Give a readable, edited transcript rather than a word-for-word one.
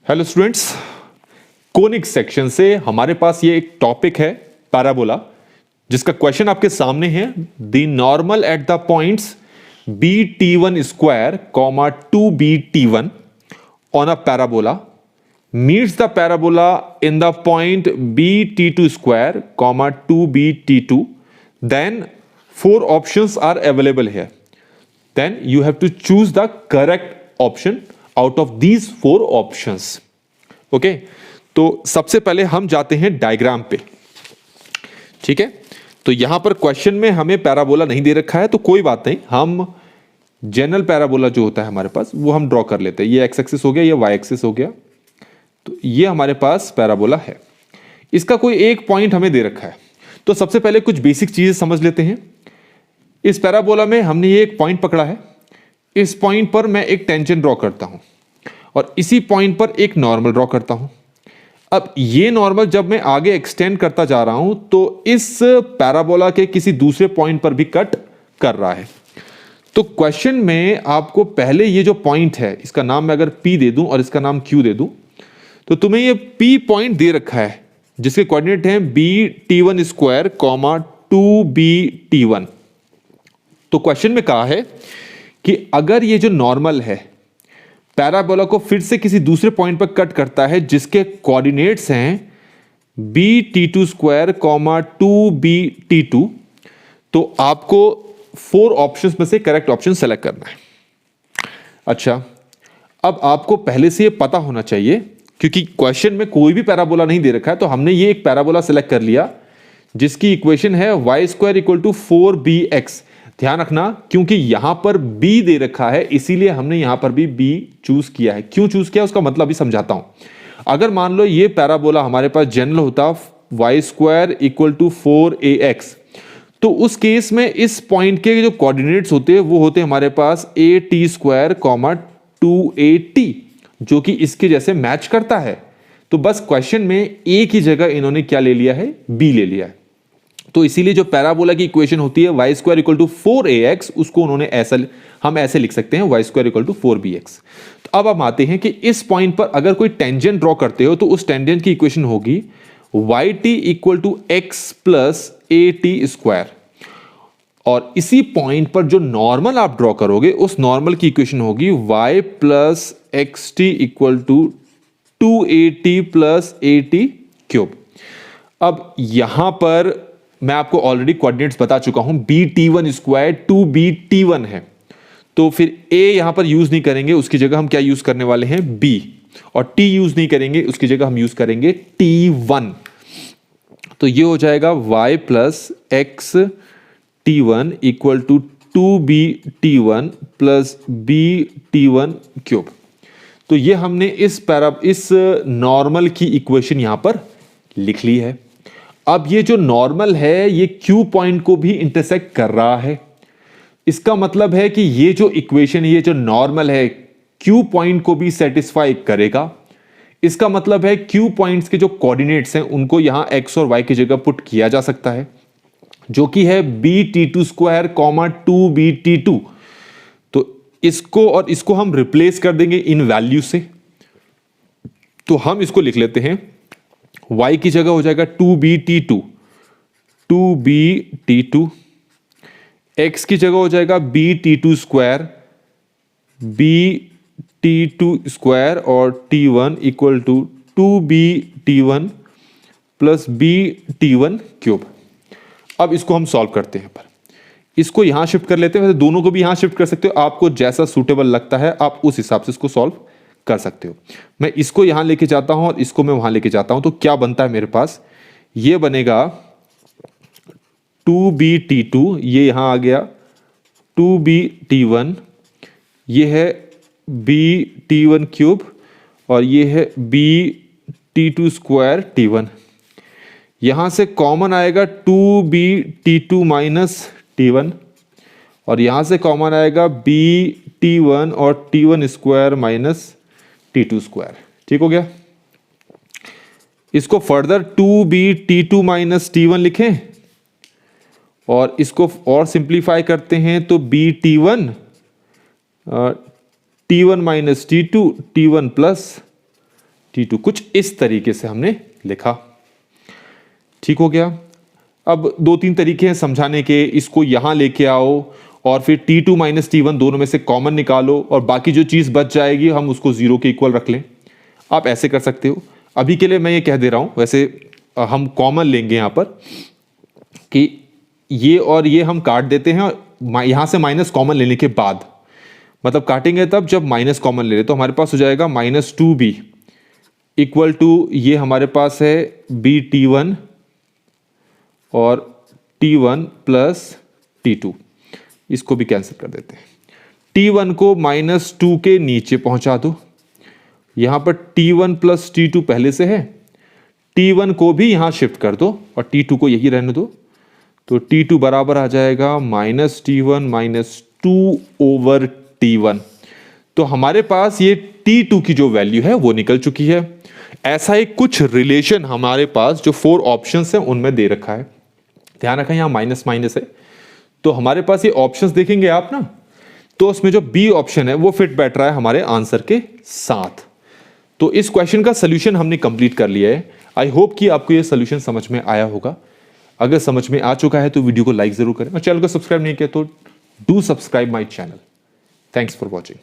Hello students, conic section से हमारे पास ये एक टॉपिक है पैराबोला, जिसका क्वेश्चन आपके सामने है। The normal at the points B T one square comma two B T one on a parabola meets the parabola in the point B T two square comma two B T two, then four options are available here. Then you have to choose the correct option out of these four options. Okay, तो सबसे पहले हम जाते हैं diagram पे। ठीक है, तो यहां पर क्वेश्चन में हमें पैराबोला नहीं दे रखा है, तो कोई बात नहीं, हम जनरल पैराबोला जो होता है हमारे पास वो हम ड्रॉ कर लेते हैं। ये एक्स एक्सिस हो गया, ये वाई एक्सिस हो गया, तो ये हमारे पास पैराबोला है। इसका कोई एक पॉइंट हमें दे रखा है, तो सबसे पहले कुछ बेसिक चीजें समझ लेते हैं। इस पैराबोला में हमने ये एक पॉइंट पकड़ा है, इस पॉइंट पर मैं एक टेंजेंट ड्रॉ करता हूं और इसी पॉइंट पर एक नॉर्मल ड्रॉ करता हूं। अब ये नॉर्मल जब मैं आगे एक्सटेंड करता जा रहा हूं तो इस पैराबोला के किसी दूसरे पॉइंट पर भी कट कर रहा है। तो क्वेश्चन में आपको पहले ये जो पॉइंट है, इसका नाम मैं अगर P दे दूं और इसका नाम Q दे दूं, तो तुम्हें ये P पॉइंट दे रखा है जिसके कोऑर्डिनेट हैं BT1 स्क्वायर कॉमा 2BT1। तो क्वेश्चन में कहा है कि अगर ये जो नॉर्मल है पैराबोला को फिर से किसी दूसरे पॉइंट पर कट करता है जिसके कोऑर्डिनेट्स हैं BT2 स्क्वायर कॉमा 2BT2, तो आपको फोर ऑप्शंस में से करेक्ट ऑप्शन सेलेक्ट करना है। अच्छा, अब आपको पहले से ये पता होना चाहिए, क्योंकि क्वेश्चन में कोई भी पैराबोला नहीं दे रखा है, तो हमने ये एक पैराबोला सेलेक्ट कर लिया जिसकी इक्वेशन है y square equal to 4bx। ध्यान रखना, क्योंकि यहां पर b दे रखा है इसीलिए हमने यहां पर भी b चूज किया है। क्यों चूज किया उसका मतलब भी समझाता हूं। अगर मान लो ये पैराबोला हमारे पास जनरल होता y square equal to 4ax, तो उस केस में इस पॉइंट के जो कोऑर्डिनेट्स होते हैं वो होते हमारे पास at स्क्वायर कॉमा 2at, जो कि इसके जैसे मैच करता है। तो बस क्वेश्चन में a की जगह इन्होंने क्या ले लिया है, b ले लिया है। तो इसीलिए जो पैराबोला की इक्वेशन होती है y square equal to 4ax, उसको उन्होंने ऐसा, हम ऐसे लिख सकते हैं y square equal to 4bx। तो अब हम आते हैं कि इस पॉइंट पर अगर कोई टेंजेंट ड्रॉ करते हो तो उस टेंजेंट की इक्वेशन होगी yt equal to x plus at square, और इसी पॉइंट पर जो नॉर्मल आप ड्रॉ करोगे उस नॉर्मल की इक्वेशन होगी y plus xt equal to 2at plus at cube. अब यहां पर मैं आपको ऑलरेडी कोऑर्डिनेट्स बता चुका हूं, BT1 स्क्वायर 2BT1 है, तो फिर a यहां पर यूज नहीं करेंगे, उसकी जगह हम क्या यूज करने वाले हैं, b, और t यूज नहीं करेंगे, उसकी जगह हम यूज करेंगे t1। तो ये हो जाएगा y plus x t1 equal to 2BT1 plus BT1 cube. तो ये हमने इस नॉर्मल की इक्वेशन यहां पर लिख ली है। अब ये जो नॉर्मल है ये Q पॉइंट को भी इंटरसेक्ट कर रहा है। इसका मतलब है कि ये जो इक्वेशन, ये जो नॉर्मल है Q पॉइंट को भी सेटिस्फाई करेगा। इसका मतलब है Q पॉइंट्स के जो कोऑर्डिनेट्स हैं उनको यहां x और y की जगह पुट किया जा सकता है, जो कि है BT2 स्क्वायर कॉमा 2BT2। तो इसको और इसको हम रिप्लेस कर देंगे इन वैल्यू से। तो हम इसको लिख लेते हैं, y की जगह हो जाएगा 2BT2, x की जगह हो जाएगा BT2 स्क्वायर, और t1 equal to 2BT1 plus BT1 cube. अब इसको हम सॉल्व करते हैं, पर इसको यहां शिफ्ट कर लेते हैं। वैसे दोनों को भी यहां शिफ्ट कर सकते हो, आपको जैसा सूटेबल लगता है आप उस हिसाब से इसको सॉल्व कर सकते हो। मैं इसको यहां लेके जाता हूं और इसको मैं वहां लेके जाता हूं, तो क्या बनता है मेरे पास, ये बनेगा 2BT2, ये यहां आ गया 2BT1, ये है BT1 क्यूब, और ये है BT2 स्क्वायर t1। यहां से कॉमन आएगा 2BT2 माइनस t1, और यहां से कॉमन आएगा BT1 और t1 square minus t2 square. ठीक हो गया। इसको फर्दर 2BT2 माइनस t1 लिखें और इसको और सिंप्लीफाई करते हैं तो BT1 T1 minus T2 T1 plus T2 कुछ इस तरीके से हमने लिखा। ठीक हो गया। अब 2-3 तरीके हैं समझाने के, इसको यहां लेके आओ और फिर T2 माइनस T1 दोनों में से कॉमन निकालो और बाकी जो चीज बच जाएगी हम उसको 0 के इक्वल रख लें। आप ऐसे कर सकते हो। अभी के लिए मैं ये कह दे रहा हूं, वैसे हम कॉमन लेंगे यहां पर कि ये और ये हम काट देते हैं और यहां से माइनस कॉमन लेने के बाद, मतलब काटेंगे तब जब माइनस कॉमन ले ले, तो हमारे पास हो जाएगा -2b इक्वल टू ये हमारे पास है BT1 और T1 प्लस T2, इसको भी कैंसिल कर देते हैं। T1 को -2 के नीचे पहुंचा दो, यहां पर T1 प्लस T2 पहले से है, T1 को भी यहां शिफ्ट कर दो और T2 को यही रहने दो, तो T2 बराबर आ जाएगा -T1 -2 ओवर T1। तो हमारे पास ये T2 की जो वैल्यू है वो निकल चुकी है। ऐसा एक कुछ रिलेशन हमारे पास जो 4 ऑप्शंस हैं उनमें दे रखा है। ध्यान रखें यहां माइनस माइनस है, तो हमारे पास ये ऑप्शंस देखेंगे आप ना, तो उसमें जो बी ऑप्शन है वो फिट बैठ रहा है हमारे आंसर के साथ। तो इस क्वेश्चन का सोल्यूशन हमने कंप्लीट कर लिया है। आई होप कि आपको ये सोल्यूशन समझ में आया होगा। अगर समझ में आ चुका है तो वीडियो को लाइक जरूर करें और चैनल को सब्सक्राइब नहीं किया तो do subscribe my channel. Thanks for watching.